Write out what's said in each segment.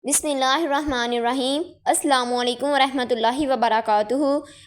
بسم اللہ الرحمن الرحیم۔ السلام علیکم ورحمۃ اللہ وبرکاتہ۔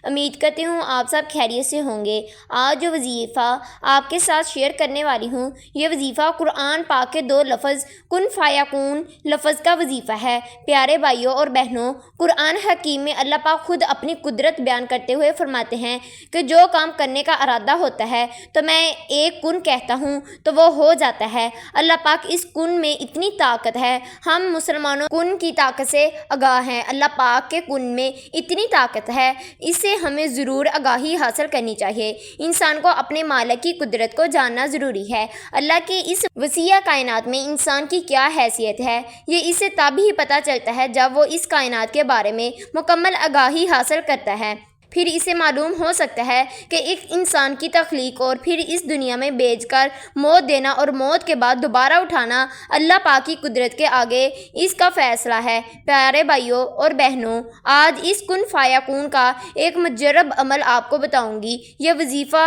امید کرتی ہوں آپ سب خیریت سے ہوں گے۔ آج جو وظیفہ آپ کے ساتھ شیئر کرنے والی ہوں، یہ وظیفہ قرآن پاک کے 2 لفظ کن فیکون لفظ کا وظیفہ ہے۔ پیارے بھائیوں اور بہنوں، قرآن حکیم میں اللہ پاک خود اپنی قدرت بیان کرتے ہوئے فرماتے ہیں کہ جو کام کرنے کا ارادہ ہوتا ہے تو میں ایک کن کہتا ہوں تو وہ ہو جاتا ہے۔ اللہ پاک اس کن میں اتنی طاقت ہے، ہم مسلمانوں کن کی طاقت سے آگاہ ہیں۔ اللہ پاک کے کن میں اتنی طاقت ہے، اس سے ہمیں ضرور آگاہی حاصل کرنی چاہیے۔ انسان کو اپنے مالک کی قدرت کو جاننا ضروری ہے۔ اللہ کی اس وسیع کائنات میں انسان کی کیا حیثیت ہے، یہ اسے تب ہی پتہ چلتا ہے جب وہ اس کائنات کے بارے میں مکمل آگاہی حاصل کرتا ہے۔ پھر اسے معلوم ہو سکتا ہے کہ ایک انسان کی تخلیق اور پھر اس دنیا میں بھیج کر موت دینا اور موت کے بعد دوبارہ اٹھانا اللہ پاک کی قدرت کے آگے اس کا فیصلہ ہے۔ پیارے بھائیوں اور بہنوں، آج اس کن فیکون کا ایک مجرب عمل آپ کو بتاؤں گی۔ یہ وظیفہ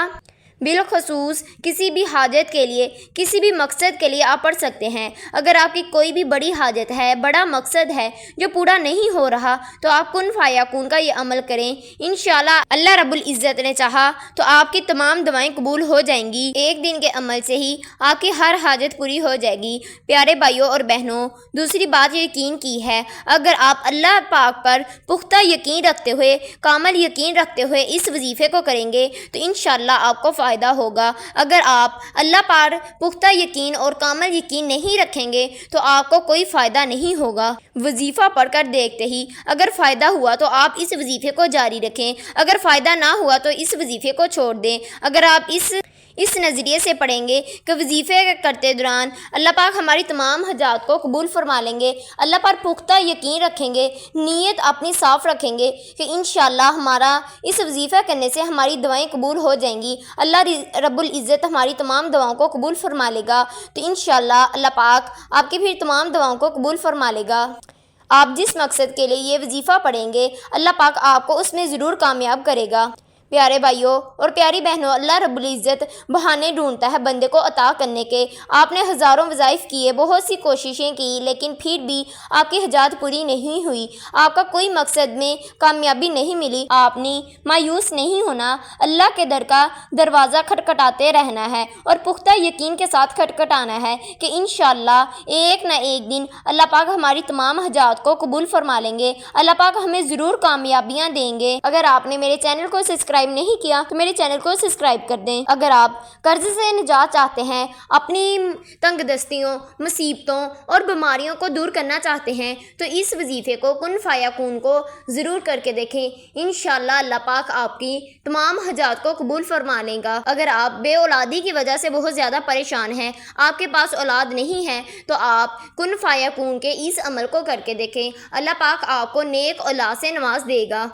بالخصوص کسی بھی حاجت کے لیے، کسی بھی مقصد کے لیے آپ پڑھ سکتے ہیں۔ اگر آپ کی کوئی بھی بڑی حاجت ہے، بڑا مقصد ہے جو پورا نہیں ہو رہا، تو آپ کن فیکون کا یہ عمل کریں۔ انشاءاللہ اللہ رب العزت نے چاہا تو آپ کی تمام دعائیں قبول ہو جائیں گی۔ ایک دن کے عمل سے ہی آپ کی ہر حاجت پوری ہو جائے گی۔ پیارے بھائیوں اور بہنوں، دوسری بات یقین کی ہے، اگر آپ اللہ پاک پر پختہ یقین رکھتے ہوئے، کامل یقین رکھتے ہوئے اس وظیفے کو کریں گے تو انشاءاللہ آپ کو فائدہ ہوگا۔ اگر آپ اللہ پر پختہ یقین اور کامل یقین نہیں رکھیں گے تو آپ کو کوئی فائدہ نہیں ہوگا۔ وظیفہ پڑھ کر دیکھتے ہی اگر فائدہ ہوا تو آپ اس وظیفے کو جاری رکھیں، اگر فائدہ نہ ہوا تو اس وظیفے کو چھوڑ دیں۔ اگر آپ اس نظریے سے پڑھیں گے کہ وظیفے کرتے دوران اللہ پاک ہماری تمام حاجات کو قبول فرما لیں گے، اللہ پر پختہ یقین رکھیں گے، نیت اپنی صاف رکھیں گے کہ انشاءاللہ ہمارا اس وظیفہ کرنے سے ہماری دعائیں قبول ہو جائیں گی، اللہ رب العزت ہماری تمام دعاؤں کو قبول فرما لے گا، تو انشاءاللہ اللہ پاک آپ کی پھر تمام دعاؤں کو قبول فرما لے گا۔ آپ جس مقصد کے لیے یہ وظیفہ پڑھیں گے، اللہ پاک آپ کو اس میں ضرور کامیاب کرے گا۔ پیارے بھائیوں اور پیاری بہنوں، اللہ رب العزت بہانے ڈھونڈتا ہے بندے کو عطا کرنے کے۔ آپ نے ہزاروں وظائف کیے، بہت سی کوششیں کی، لیکن پھر بھی آپ کی حاجات پوری نہیں ہوئی، آپ کا کوئی مقصد میں کامیابی نہیں ملی۔ آپ نے مایوس نہیں ہونا، اللہ کے در کا دروازہ کھٹکھٹاتے رہنا ہے اور پختہ یقین کے ساتھ کھٹکھٹانا ہے کہ انشاءاللہ ایک نہ ایک دن اللہ پاک ہماری تمام حاجات کو قبول فرما لیں گے، اللہ پاک ہمیں ضرور کامیابیاں دیں گے۔ اگر آپ نے میرے چینل کو سبسکرائب نہیں کیا تو میرے چینل کو سبسکرائب کر دیں۔ اگر آپ قرض سے نجات چاہتے ہیں، اپنی تنگ دستیوں، مصیبتوں اور بیماریوں کو دور کرنا چاہتے ہیں تو اس وظیفے کو کن فیکون کو ضرور کر کے دیکھیں۔ انشاءاللہ اللہ پاک آپ کی تمام حاجات کو قبول فرما لے گا۔ اگر آپ بے اولادی کی وجہ سے بہت زیادہ پریشان ہیں، آپ کے پاس اولاد نہیں ہے، تو آپ کن فیکون کے اس عمل کو کر کے دیکھیں، اللہ پاک آپ کو نیک اولاد سے نواز دے گا۔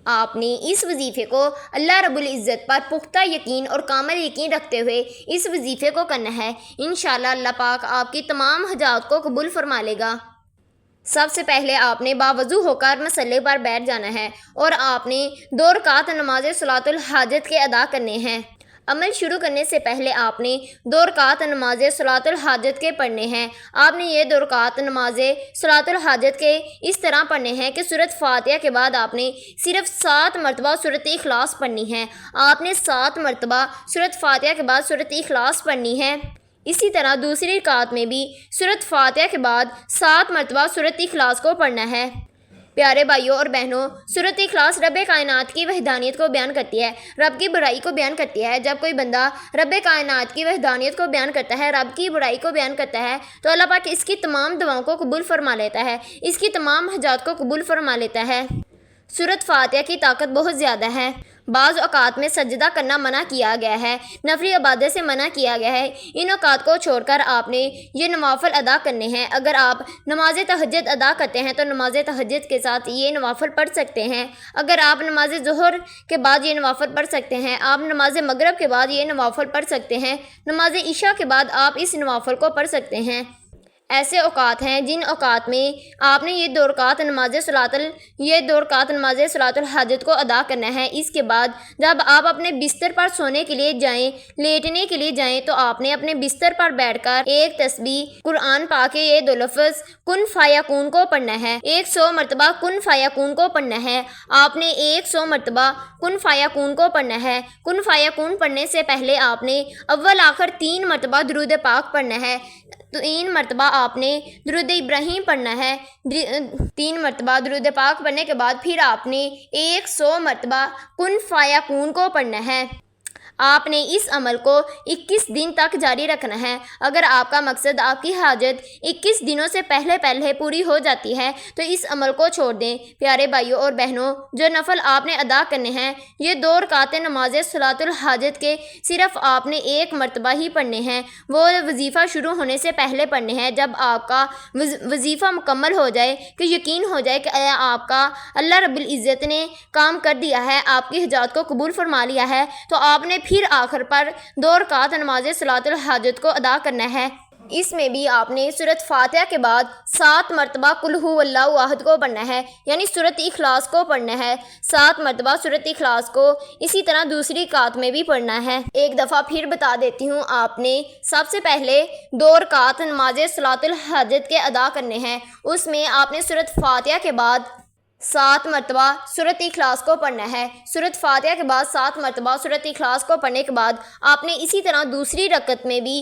آپ نے اس وظیفے کو اللہ رب العزت پر پختہ یقین اور کامل یقین رکھتے ہوئے اس وظیفے کو کرنا ہے۔ انشاءاللہ اللہ پاک آپ کی تمام حاجات کو قبول فرما لے گا۔ سب سے پہلے آپ نے باوضو ہو کر مصلی پر بیٹھ جانا ہے اور آپ نے 2 رکعت نماز صلاۃ الحاجت کے ادا کرنے ہیں۔ عمل شروع کرنے سے پہلے آپ نے 2 رکعت نماز صلاۃ الحاجت کے پڑھنے ہیں۔ آپ نے یہ 2 رکعت نماز صلاۃ الحاجت کے اس طرح پڑھنے ہیں کہ سورۃ فاتحہ کے بعد آپ نے صرف 7 مرتبہ سورۃ اخلاص پڑھنی ہے۔ آپ نے 7 مرتبہ سورۃ فاتحہ کے بعد سورۃ اخلاص پڑھنی ہے۔ اسی طرح دوسری رکعت میں بھی سورۃ فاتحہ کے بعد 7 مرتبہ سورۃ اخلاص کو پڑھنا ہے۔ پیارے بھائیوں اور بہنوں، سورۃ اخلاص رب کائنات کی وحدانیت کو بیان کرتی ہے، رب کی بڑائی کو بیان کرتی ہے۔ جب کوئی بندہ رب کائنات کی وحدانیت کو بیان کرتا ہے، رب کی بڑائی کو بیان کرتا ہے، تو اللہ پاک اس کی تمام دعاؤں کو قبول فرما لیتا ہے، اس کی تمام حاجات کو قبول فرما لیتا ہے۔ سورۃ فاتحہ کی طاقت بہت زیادہ ہے۔ بعض اوقات میں سجدہ کرنا منع کیا گیا ہے، نفلی عبادت سے منع کیا گیا ہے۔ ان اوقات کو چھوڑ کر آپ نے یہ نوافل ادا کرنے ہیں۔ اگر آپ نماز تہجد ادا کرتے ہیں تو نماز تہجد کے ساتھ یہ نوافل پڑھ سکتے ہیں۔ اگر آپ نماز ظہر کے بعد یہ نوافل پڑھ سکتے ہیں، آپ نماز مغرب کے بعد یہ نوافل پڑھ سکتے ہیں، نماز عشاء کے بعد آپ اس نوافل کو پڑھ سکتے ہیں۔ ایسے اوقات ہیں جن اوقات میں آپ نے یہ 2 رکعت نماز صلاۃ الحاجت کو ادا کرنا ہے۔ اس کے بعد جب آپ اپنے بستر پر سونے کے لیے جائیں، لیٹنے کے لیے جائیں، تو آپ نے اپنے بستر پر بیٹھ کر ایک تسبیح قرآن پاک کے یہ 2 لفظ کن فیکون کو پڑھنا ہے، 100 مرتبہ کن فیکون کو پڑھنا ہے۔ آپ نے 100 مرتبہ کن فیکون کو پڑھنا ہے۔ کن فیکون پڑھنے سے پہلے آپ نے اول آخر 3 مرتبہ درود پاک پڑھنا ہے۔ 3 مرتبہ آپ نے درود ابراہیم پڑھنا ہے۔ 3 مرتبہ درود پاک پڑھنے کے بعد پھر آپ نے 100 مرتبہ کن فیکون کو پڑھنا ہے۔ آپ نے اس عمل کو 21 دن تک جاری رکھنا ہے۔ اگر آپ کا مقصد آپ کی حاجت 21 دنوں سے پہلے پوری ہو جاتی ہے تو اس عمل کو چھوڑ دیں۔ پیارے بھائیوں اور بہنوں، جو نفل آپ نے ادا کرنے ہیں یہ 2 رکعت نماز صلاۃ الحاجت کے صرف آپ نے 1 مرتبہ ہی پڑھنے ہیں۔ وہ وظیفہ شروع ہونے سے پہلے پڑھنے ہیں۔ جب آپ کا وظیفہ مکمل ہو جائے کہ یقین ہو جائے کہ آپ کا اللہ رب العزت نے کام کر دیا ہے، آپ کی حاجات کو قبول فرما لیا ہے، تو آپ نے پھر آخر پر 2 رکعت نماز صلاۃ الحاجت کو ادا کرنا ہے۔ اس میں بھی آپ نے سورۃ فاتحہ کے بعد 7 مرتبہ قل ھو اللہ احد کو پڑھنا ہے، یعنی سورۃ اخلاص کو پڑھنا ہے۔ 7 مرتبہ سورۃ اخلاص کو اسی طرح دوسری رکعت میں بھی پڑھنا ہے۔ ایک دفعہ پھر بتا دیتی ہوں، آپ نے سب سے پہلے 2 رکعت نماز صلاۃ الحاجت کے ادا کرنے ہیں۔ اس میں آپ نے سورۃ فاتحہ کے بعد 7 مرتبہ سورۃ اخلاص کو پڑھنا ہے۔ سورۃ فاتحہ کے بعد 7 مرتبہ سورۃ اخلاص کو پڑھنے کے بعد آپ نے اسی طرح دوسری رکعت میں بھی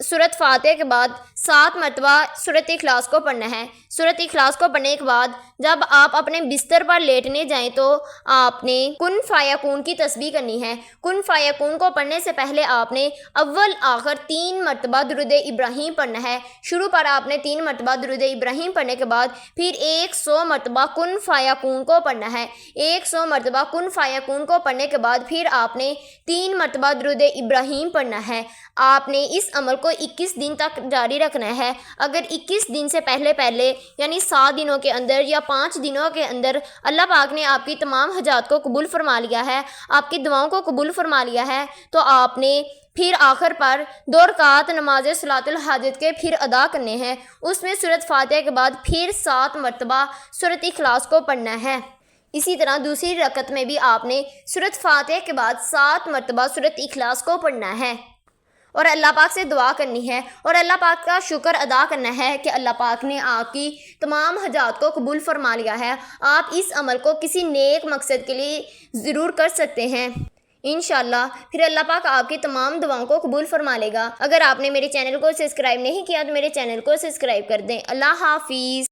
سورۃ فاتحہ کے بعد 7 مرتبہ سورۃ اخلاص کو پڑھنا ہے۔ سورۃ اخلاص کو پڑھنے کے بعد جب آپ اپنے بستر پر لیٹنے جائیں تو آپ نے کن فیکون کی تسبیح کرنی ہے۔ کن فیکون کو پڑھنے سے پہلے آپ نے اول آخر 3 مرتبہ درود ابراہیم پڑھنا ہے۔ شروع پر آپ نے 3 مرتبہ درود ابراہیم پڑھنے کے بعد پھر 100 مرتبہ کن فیکون کو پڑھنا ہے۔ 100 مرتبہ کن فیکون کو پڑھنے کے بعد پھر آپ نے 3 مرتبہ درود ابراہیم پڑھنا ہے۔ آپ نے اس عمل کو 21 دن تک جاری رکھنا ہے۔ اگر 21 دن سے پہلے یعنی 7 دنوں کے اندر یا 5 دنوں کے اندر اللہ پاک نے آپ کی تمام حاجات کو قبول فرما لیا ہے، آپ کی دعاؤں کو قبول فرما لیا ہے، تو آپ نے پھر آخر پر 2 رکعت نماز صلاۃ الحاجت کے پھر ادا کرنے ہیں۔ اس میں سورۃ فاتحہ کے بعد پھر 7 مرتبہ سورۃ اخلاص کو پڑھنا ہے۔ اسی طرح دوسری رکعت میں بھی آپ نے سورۃ فاتحہ کے بعد 7 مرتبہ سورۃ اخلاص کو پڑھنا ہے اور اللہ پاک سے دعا کرنی ہے اور اللہ پاک کا شکر ادا کرنا ہے کہ اللہ پاک نے آپ کی تمام حاجات کو قبول فرما لیا ہے۔ آپ اس عمل کو کسی نیک مقصد کے لیے ضرور کر سکتے ہیں انشاءاللہ، پھر اللہ پاک آپ کی تمام دعاؤں کو قبول فرما لے گا۔ اگر آپ نے میرے چینل کو سبسکرائب نہیں کیا تو میرے چینل کو سبسکرائب کر دیں۔ اللہ حافظ۔